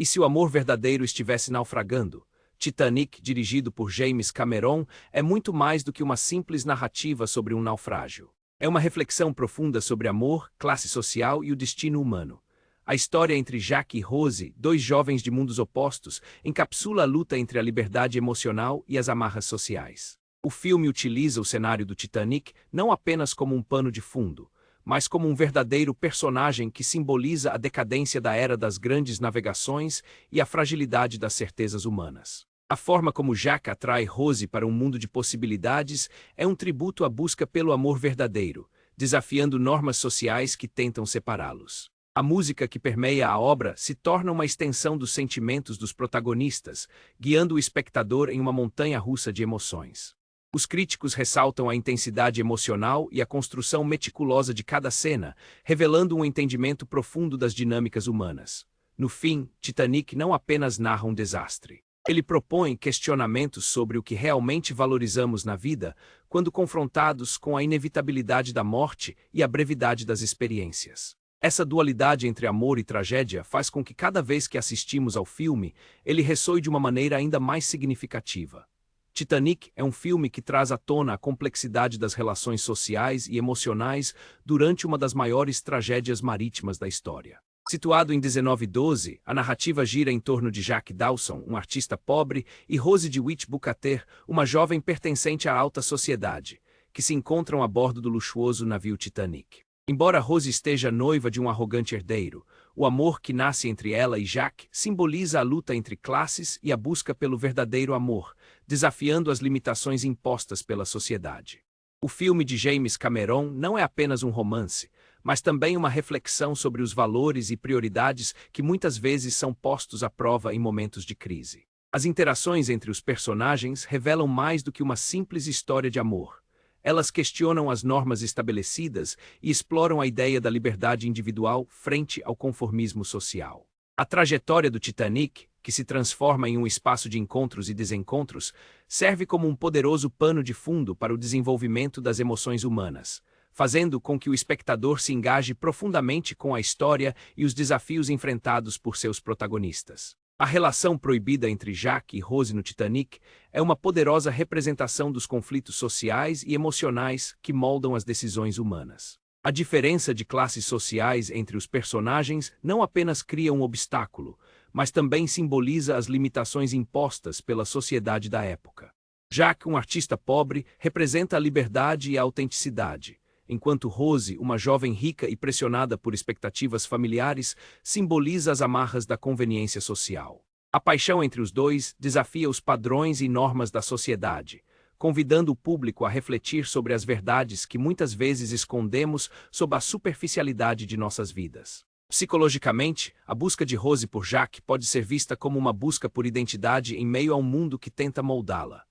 E se o amor verdadeiro estivesse naufragando? Titanic, dirigido por James Cameron, é muito mais do que uma simples narrativa sobre um naufrágio. É uma reflexão profunda sobre amor, classe social e o destino humano. A história entre Jack e Rose, dois jovens de mundos opostos, encapsula a luta entre a liberdade emocional e as amarras sociais. O filme utiliza o cenário do Titanic não apenas como um pano de fundo, mas como um verdadeiro personagem que simboliza a decadência da era das grandes navegações e a fragilidade das certezas humanas. A forma como Jack atrai Rose para um mundo de possibilidades é um tributo à busca pelo amor verdadeiro, desafiando normas sociais que tentam separá-los. A música que permeia a obra se torna uma extensão dos sentimentos dos protagonistas, guiando o espectador em uma montanha-russa de emoções. Os críticos ressaltam a intensidade emocional e a construção meticulosa de cada cena, revelando um entendimento profundo das dinâmicas humanas. No fim, Titanic não apenas narra um desastre. Ele propõe questionamentos sobre o que realmente valorizamos na vida quando confrontados com a inevitabilidade da morte e a brevidade das experiências. Essa dualidade entre amor e tragédia faz com que cada vez que assistimos ao filme, ele ressoe de uma maneira ainda mais significativa. Titanic é um filme que traz à tona a complexidade das relações sociais e emocionais durante uma das maiores tragédias marítimas da história. Situado em 1912, a narrativa gira em torno de Jack Dawson, um artista pobre, e Rose DeWitt Bukater, uma jovem pertencente à alta sociedade, que se encontram a bordo do luxuoso navio Titanic. Embora Rose esteja noiva de um arrogante herdeiro, o amor que nasce entre ela e Jack simboliza a luta entre classes e a busca pelo verdadeiro amor, desafiando as limitações impostas pela sociedade. O filme de James Cameron não é apenas um romance, mas também uma reflexão sobre os valores e prioridades que muitas vezes são postos à prova em momentos de crise. As interações entre os personagens revelam mais do que uma simples história de amor. Elas questionam as normas estabelecidas e exploram a ideia da liberdade individual frente ao conformismo social. A trajetória do Titanic, que se transforma em um espaço de encontros e desencontros, serve como um poderoso pano de fundo para o desenvolvimento das emoções humanas, fazendo com que o espectador se engaje profundamente com a história e os desafios enfrentados por seus protagonistas. A relação proibida entre Jack e Rose no Titanic é uma poderosa representação dos conflitos sociais e emocionais que moldam as decisões humanas. A diferença de classes sociais entre os personagens não apenas cria um obstáculo, mas também simboliza as limitações impostas pela sociedade da época. Jack, um artista pobre, representa a liberdade e a autenticidade, enquanto Rose, uma jovem rica e pressionada por expectativas familiares, simboliza as amarras da conveniência social. A paixão entre os dois desafia os padrões e normas da sociedade, convidando o público a refletir sobre as verdades que muitas vezes escondemos sob a superficialidade de nossas vidas. Psicologicamente, a busca de Rose por Jack pode ser vista como uma busca por identidade em meio a um mundo que tenta moldá-la.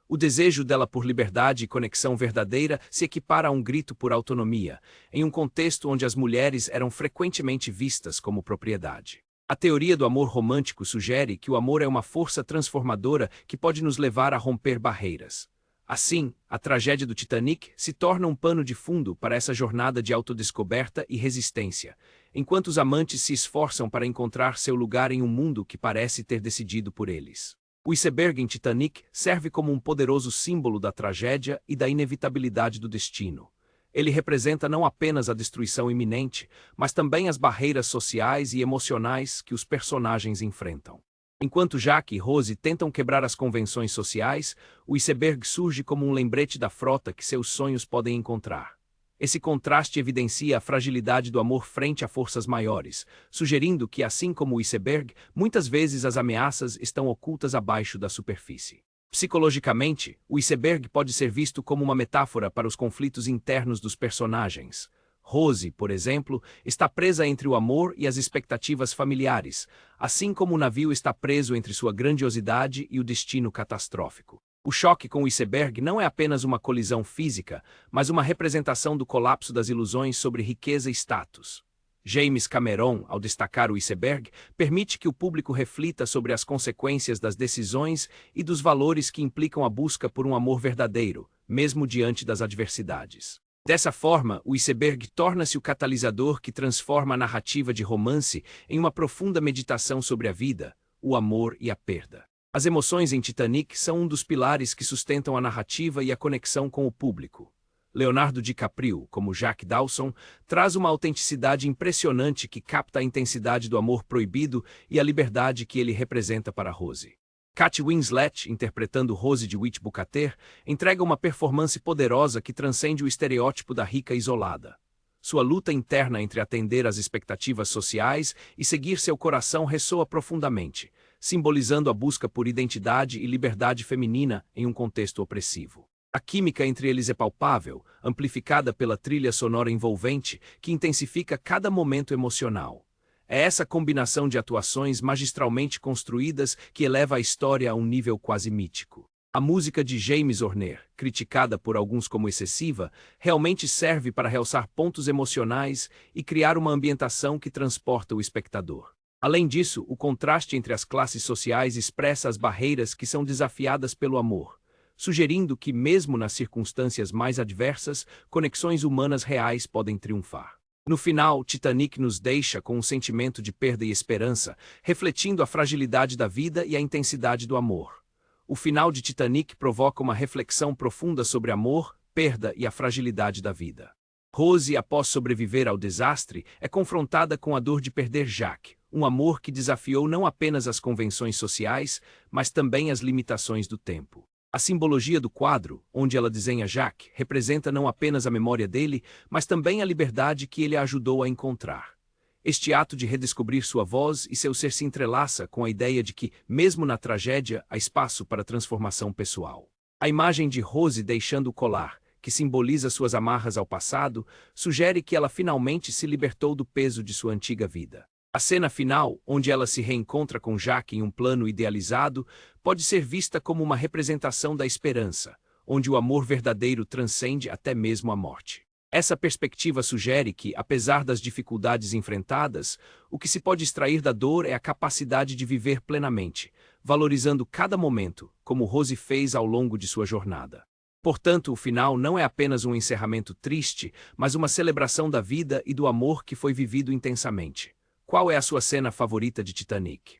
O desejo dela por liberdade e conexão verdadeira se equipara a um grito por autonomia, em um contexto onde as mulheres eram frequentemente vistas como propriedade. A teoria do amor romântico sugere que o amor é uma força transformadora que pode nos levar a romper barreiras. Assim, a tragédia do Titanic se torna um pano de fundo para essa jornada de autodescoberta e resistência, enquanto os amantes se esforçam para encontrar seu lugar em um mundo que parece ter decidido por eles. O iceberg em Titanic serve como um poderoso símbolo da tragédia e da inevitabilidade do destino. Ele representa não apenas a destruição iminente, mas também as barreiras sociais e emocionais que os personagens enfrentam. Enquanto Jack e Rose tentam quebrar as convenções sociais, o iceberg surge como um lembrete da frota que seus sonhos podem encontrar. Esse contraste evidencia a fragilidade do amor frente a forças maiores, sugerindo que, assim como o iceberg, muitas vezes as ameaças estão ocultas abaixo da superfície. Psicologicamente, o iceberg pode ser visto como uma metáfora para os conflitos internos dos personagens. Rose, por exemplo, está presa entre o amor e as expectativas familiares, assim como o navio está preso entre sua grandiosidade e o destino catastrófico. O choque com o iceberg não é apenas uma colisão física, mas uma representação do colapso das ilusões sobre riqueza e status. James Cameron, ao destacar o iceberg, permite que o público reflita sobre as consequências das decisões e dos valores que implicam a busca por um amor verdadeiro, mesmo diante das adversidades. Dessa forma, o iceberg torna-se o catalisador que transforma a narrativa de romance em uma profunda meditação sobre a vida, o amor e a perda. As emoções em Titanic são um dos pilares que sustentam a narrativa e a conexão com o público. Leonardo DiCaprio, como Jack Dawson, traz uma autenticidade impressionante que capta a intensidade do amor proibido e a liberdade que ele representa para Rose. Kate Winslet, interpretando Rose de Witch-Bucater, entrega uma performance poderosa que transcende o estereótipo da rica isolada. Sua luta interna entre atender às expectativas sociais e seguir seu coração ressoa profundamente, simbolizando a busca por identidade e liberdade feminina em um contexto opressivo. A química entre eles é palpável, amplificada pela trilha sonora envolvente que intensifica cada momento emocional. É essa combinação de atuações magistralmente construídas que eleva a história a um nível quase mítico. A música de James Horner, criticada por alguns como excessiva, realmente serve para realçar pontos emocionais e criar uma ambientação que transporta o espectador. Além disso, o contraste entre as classes sociais expressa as barreiras que são desafiadas pelo amor, sugerindo que, mesmo nas circunstâncias mais adversas, conexões humanas reais podem triunfar. No final, Titanic nos deixa com um sentimento de perda e esperança, refletindo a fragilidade da vida e a intensidade do amor. O final de Titanic provoca uma reflexão profunda sobre amor, perda e a fragilidade da vida. Rose, após sobreviver ao desastre, é confrontada com a dor de perder Jack, um amor que desafiou não apenas as convenções sociais, mas também as limitações do tempo. A simbologia do quadro, onde ela desenha Jack, representa não apenas a memória dele, mas também a liberdade que ele a ajudou a encontrar. Este ato de redescobrir sua voz e seu ser se entrelaça com a ideia de que, mesmo na tragédia, há espaço para transformação pessoal. A imagem de Rose deixando o colar, que simboliza suas amarras ao passado, sugere que ela finalmente se libertou do peso de sua antiga vida. A cena final, onde ela se reencontra com Jack em um plano idealizado, pode ser vista como uma representação da esperança, onde o amor verdadeiro transcende até mesmo a morte. Essa perspectiva sugere que, apesar das dificuldades enfrentadas, o que se pode extrair da dor é a capacidade de viver plenamente, valorizando cada momento, como Rose fez ao longo de sua jornada. Portanto, o final não é apenas um encerramento triste, mas uma celebração da vida e do amor que foi vivido intensamente. Qual é a sua cena favorita de Titanic?